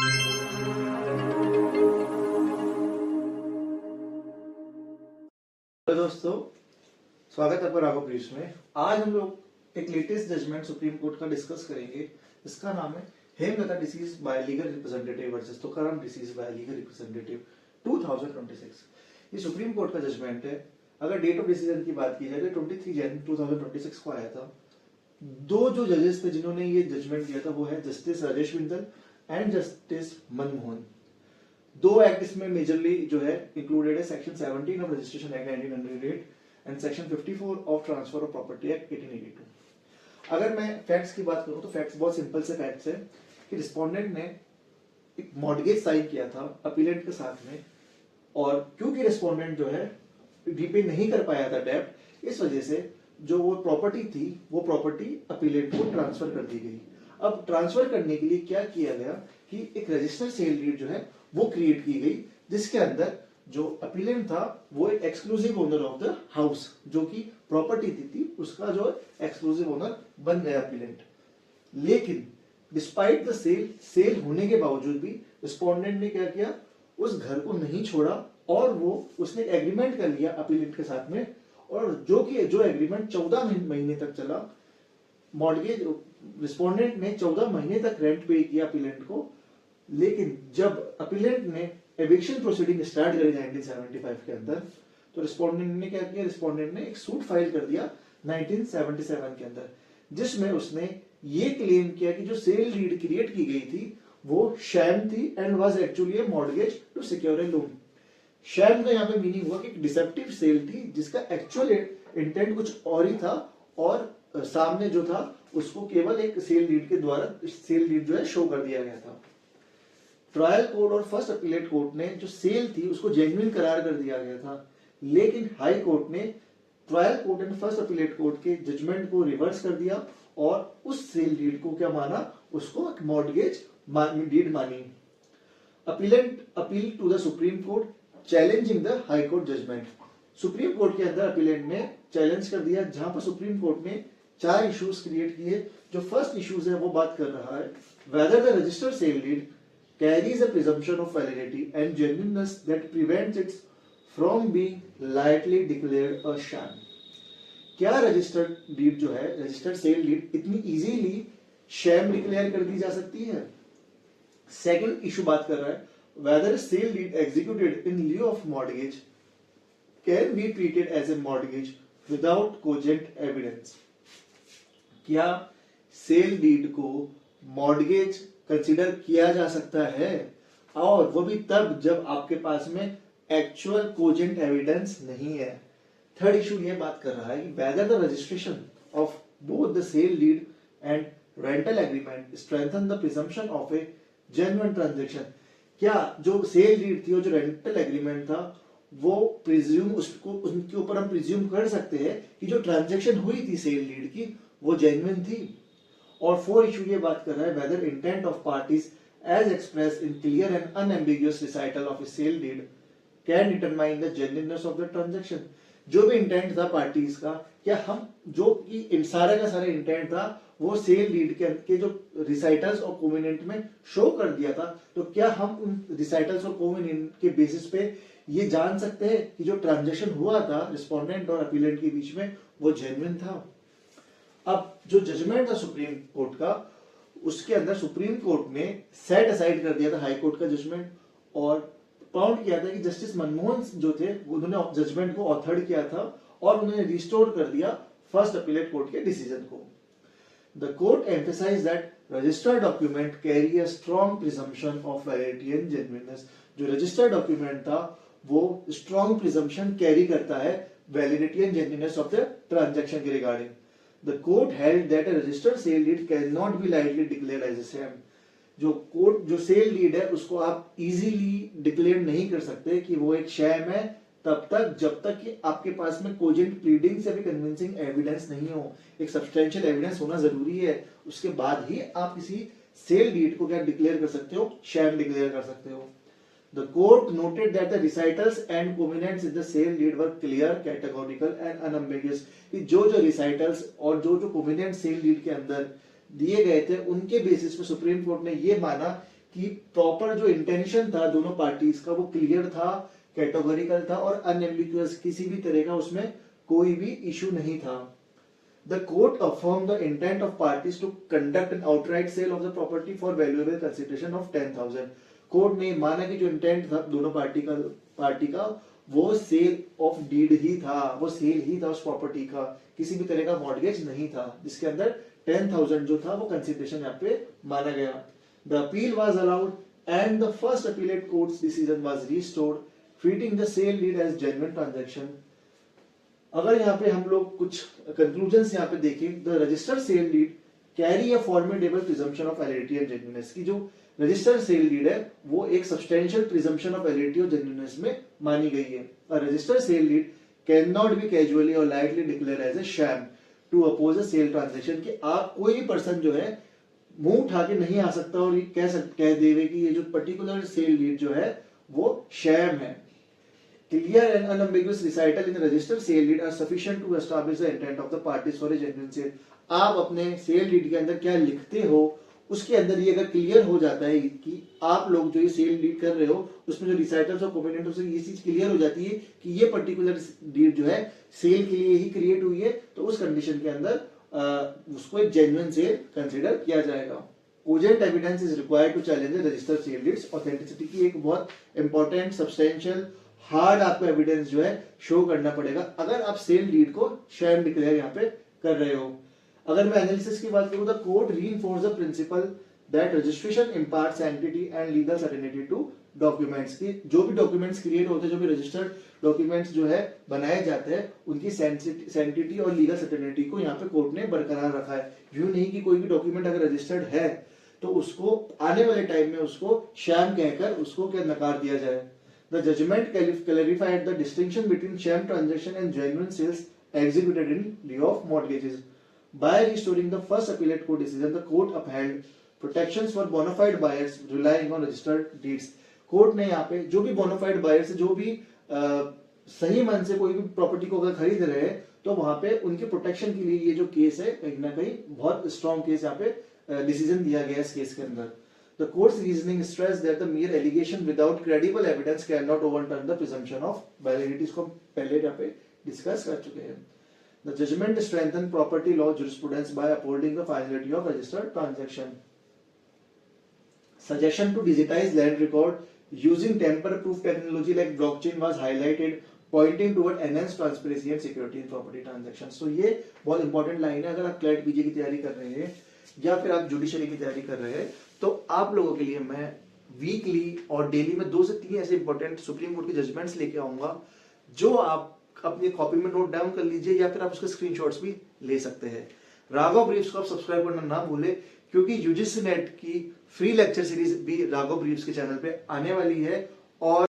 Hello दोस्तों, स्वागत है आपका राघव प्रीस में। आज हम लोग एक लेटेस्ट जजमेंट सुप्रीम कोर्ट का डिस्कस करेंगे। इसका नाम है Hemlata disease bye legal representative versus Tukaram disease bye legal representative 2026। ये सुप्रीम कोर्ट का जजमेंट है। अगर डेट ऑफ डिसीजन की बात की जाए तो 23 जनवरी 2026 को आया था। दो जो जजेस थे जिन्होंने ये जजमेंट दिया था वो है justice Rajesh Bindal and justice Manmohan. दो एक्ट इसमें मेजरली जो है इंक्लूडेड है, section 17 of registration act 1908 and section 54 of transfer of property act 1882। अगर मैं फैक्ट्स की बात करूं तो फैक्ट्स बहुत सिंपल से फैक्ट्स है कि रिस्पोंडेंट ने एक मॉर्गेज साइन किया था अपीलेंट के साथ में, और क्योंकि रिस्पोंडेंट जो है रीपे नहीं कर पाया था डेब्ट, इस वजह से जो वो प्रॉपर्टी थी वो प्रॉपर्टी अपीलेंट को ट्रांसफर कर दी गई। अब ट्रांसफर करने के लिए क्या किया गया कि एक रजिस्टर्ड सेल डीड जो है वो क्रिएट की गई, जिसके अंदर जो अपीलेंट था वो एक exclusive owner of the house, जो कि प्रॉपर्टी थी उसका जो एक्सक्लूसिव ओनर बन गया अपीलेंट। लेकिन डिस्पाइट द सेल होने के बावजूद भी रिस्पोंडेंट ने क्या किया, उस घर को नहीं छोड़ा और वो उसने एग्रीमेंट कर लिया अपीलेंट के साथ में, और जो एग्रीमेंट 14 महीने तक चला। मॉर्गेज रिस्पोंडेंट ने 14 महीने तक रेंट पे किया अपीलेंट को। लेकिन जब अपीलेंट ने एविक्शन प्रोसीडिंग स्टार्ट करी 1975 के अंदर, तो रिस्पोंडेंट ने क्या किया, रिस्पोंडेंट ने एक सूट फाइल कर दिया 1977 के अंदर, जिसमें उसने ये क्लेम किया कि जो सेल डीड क्रिएट की गई थी वो शैम थी and was actually a mortgage to secure a loan. Sham का यहाँ पे मीनिंग हुआ कि डिसेप्टिव सेल थी जिसका एक्चुअल इंटेंट कुछ और ही था, और सामने जो था उसको केवल एक सेल डीड के द्वारा सेल डीड जो है शो कर दिया गया था। ट्रायल कोर्ट और फर्स्ट अपीलेट कोर्ट ने जो सेल थी उसको जेन्युइन करार कर दिया गया था, लेकिन हाई कोर्ट ने trial court and first appellate court के जजमेंट को रिवर्स कर दिया और उस सेल डीड को क्या माना, उसको एक मॉर्गेज डीड मानी। Appellant appeal to the Supreme Court challenging the High Court judgment. Supreme Court के अंदर अपीलेंट ने चैलेंज कर दिया, जहां पर सुप्रीम कोर्ट ने 4 इश्यूज क्रिएट किए। जो फर्स्ट इश्यूज है वो बात कर रहा है whether the registered sale deed carries a presumption of validity and genuineness that prevents it from being lightly declared a sham। क्या रजिस्टर्ड डीड जो है, रजिस्टर्ड सेल डीड इतनी इजीली शैम डिक्लेयर कर दी जा सकती है? सेकंड इशू बात कर रहा है whether sale deed executed in lieu of mortgage can be treated as a mortgage without cogent evidence। क्या सेल डीड को मॉर्गेज कंसीडर किया जा सकता है, और वो भी तब जब आपके पास में एक्चुअल कोजेंट एविडेंस नहीं है। थर्ड इशू ये बात कर रहा है कि whether the registration of both the sale deed and rental agreement strengthen the presumption of a genuine transaction. क्या जो सेल डीड थी और जो रेंटल एग्रीमेंट था वो प्रिज्यूम उसको उनके ऊपर हम प्रिज्यूम कर सकते हैं कि जो ट्रांजैक्शन हुई थी सेल डीड की वो जेन्युइन थी। और फोर इशू ये बात कर रहा है whether intent of parties as express in clear and unambiguous recital of a sale deed can determine the genuineness of the transaction. जो भी इंटेंट था पार्टीज का, क्या हम जो कि सारा का सारा इंटेंट था वो सेल डीड के जो रिसाइटल्स और कोवेनेंट में शो कर दिया था, तो क्या हम उन रिसाइटल्स और कोवेनेंट के बेसिस पे ये जान सकते हैं कि जो ट्रांजैक्शन हुआ था रिस्पोंडेंट और अपीलेंट के बीच में वो जेन्युइन था? अब जो जजमेंट था सुप्रीम कोर्ट का, उसके अंदर सुप्रीम कोर्ट ने सेट असाइड कर दिया था हाई कोर्ट का जजमेंट और फाउंड किया था कि जस्टिस मनमोहन जो थे उन्होंने जजमेंट को ऑथर्ड किया था और उन्होंने रिस्टोर कर दिया फर्स्ट अपीलेट कोर्ट के डिसीजन को। The court emphasised that registered document carry a strong presumption of validity and genuineness. जो रजिस्टर्ड डॉक्यूमेंट था वो स्ट्रॉन्ग प्रिजम्पशन कैरी करता है validity and genuineness of the transaction के regarding. The court held that a registered sale deed cannot be lightly declared as a sham। जो cell deed है उसको आप इजीली डिक्लेयर नहीं कर सकते कि वो एक शैम है तब तक जब तक कि आपके पास में कोजेंट प्लीडिंग से भी कन्विंसिंग एविडेंस नहीं हो। एक सब्सटेंशियल एविडेंस होना जरूरी है, उसके बाद ही आप किसी सेल डीड को क्या डिक्लेयर कर सकते हो, शैम डिक्लेयर कर सकते हो। The court noted that the recitals and covenants in the sale deed were clear, categorical and unambiguous। कि जो recitals और जो covenants sale deed के अंदर दिए गए थे उनके बेसिस पे सुप्रीम कोर्ट ने ये माना कि प्रॉपर जो इंटेंशन था दोनों पार्टीज का वो क्लियर था, कैटेगोरिकल था और अनएम्बिगुअस, किसी भी तरह का उसमें कोई भी इशू नहीं था। The court affirmed the intent of parties to conduct an outright sale of the property for valuable consideration of 10,000. Court ने माना कि जो इंटेंट था दोनों पार्टी का वो सेल ऑफ डीड ही था, वो सेल ही था उस प्रॉपर्टी का, किसी भी तरह का मॉर्गेज नहीं था, जिसके अंदर 10,000 जो था वो कंसिडरेशन यहाँ पे माना गया। The appeal was allowed and the first appellate court's decision was restored, treating the sale deed as genuine transaction. अगर यहाँ पे हम लोग कुछ कंक्लूजन्स यहाँ पे देखें, the registered sale deed carry a formidable presumption of validity and genuineness, की जो रजिस्टर्ड सेल डीड है वो एक सब्सटेंशियल प्रिजम्पशन ऑफ वैलिडिटी और जेन्युइननेस में मानी गई है। A registered sale deed can not be casually और lightly declare as a sham to oppose a sale transaction, कि आप कोई भी पर्सन जो है मुंह उठा के नहीं आ सकता और कह देवे कि ये जो पर्टिकुलर सेल डीड जो है वो शैम है। Clear and unambiguous recital in the registered sale deed are sufficient to establish the intent of the parties for a genuine sale. आप अपने सेल डीड के अंदर क्या लिखते हो उसके अंदर ये अगर क्लियर हो जाता है कि आप लोग जो ये सेल डीड कर रहे हो उसमें जो रिसाइटल्स और कोवेनेंट से ये चीज क्लियर हो जाती है कि ये पर्टिकुलर डीड जो है सेल के लिए ही क्रिएट हुई है, तो उस कंडीशन के अंदर उसको एक जेन्युइन सेल कंसीडर किया जाएगा। Cogent evidence is required to challenge the registered sale deed's authenticity की एक बहुत इंपॉर्टेंट सब्सटेंशियल हार्ड आपको एविडेंस जो है शो करना पड़ेगा अगर आप सेल डीड को शैम डिक्लेयर यहाँ पे कर रहे हो। अगर मैं एनालिसिस की बात करूं, the court reinforce the principle that registration imparts sanctity and legal certainty to documents, की जो भी डॉक्यूमेंट्स क्रिएट होते हैं, जो भी रजिस्टर्ड डॉक्यूमेंट्स जो है बनाए जाते हैं, उनकी सैंक्टिटी और लीगल सर्टेनिटी को यहाँ पे कोर्ट ने बरकरार रखा है। यूं नहीं कि कोई भी डॉक्यूमेंट अगर रजिस्टर्ड है तो उसको आने वाले टाइम में उसको शैम कहकर उसको क्या नकार दिया जाए। The judgment clarified the distinction between sham transaction and genuine sales executed in lieu of mortgages. By restoring the first appellate court decision, the court upheld protections for bona fide buyers relying on registered deeds. Court ने यहाँ पे जो भी bona fide buyers जो भी सही मन से कोई भी प्रॉपर्टी को अगर खरीद रहे हैं तो वहां पे उनके प्रोटेक्शन के लिए ये जो केस है कहीं ना कहीं बहुत स्ट्रॉन्ग केस यहाँ पे डिसीजन दिया गया इस केस के अंदर। The court's reasoning stressed that the mere allegation without credible evidence cannot overturn the presumption of validity, इसको हम पहले यहाँ पे डिस्कस कर चुके हैं। The judgment strengthened property law jurisprudence by upholding the finality of registered transaction. Suggestion to digitize land record using tamper-proof technology like blockchain was highlighted, pointing toward enhanced transparency and security in property transactions. So ये बहुत important line है। अगर आप CLAT PG की तैयारी कर रहे हैं या फिर आप जुडिशरी की तैयारी कर रहे हैं तो आप लोगों के लिए मैं वीकली और डेली में 2 से 3 ऐसे इंपॉर्टेंट सुप्रीम कोर्ट के जजमेंट्स लेके आऊंगा जो आप अपनी कॉपी में नोट डाउन कर लीजिए या फिर आप उसके स्क्रीनशॉट्स भी ले सकते हैं। राघव ब्रीफ्स को आप सब्सक्राइब करना ना भूले क्योंकि यूजीसी नेट की फ्री लेक्चर सीरीज भी राघव ब्रीफ्स के चैनल पे आने वाली है और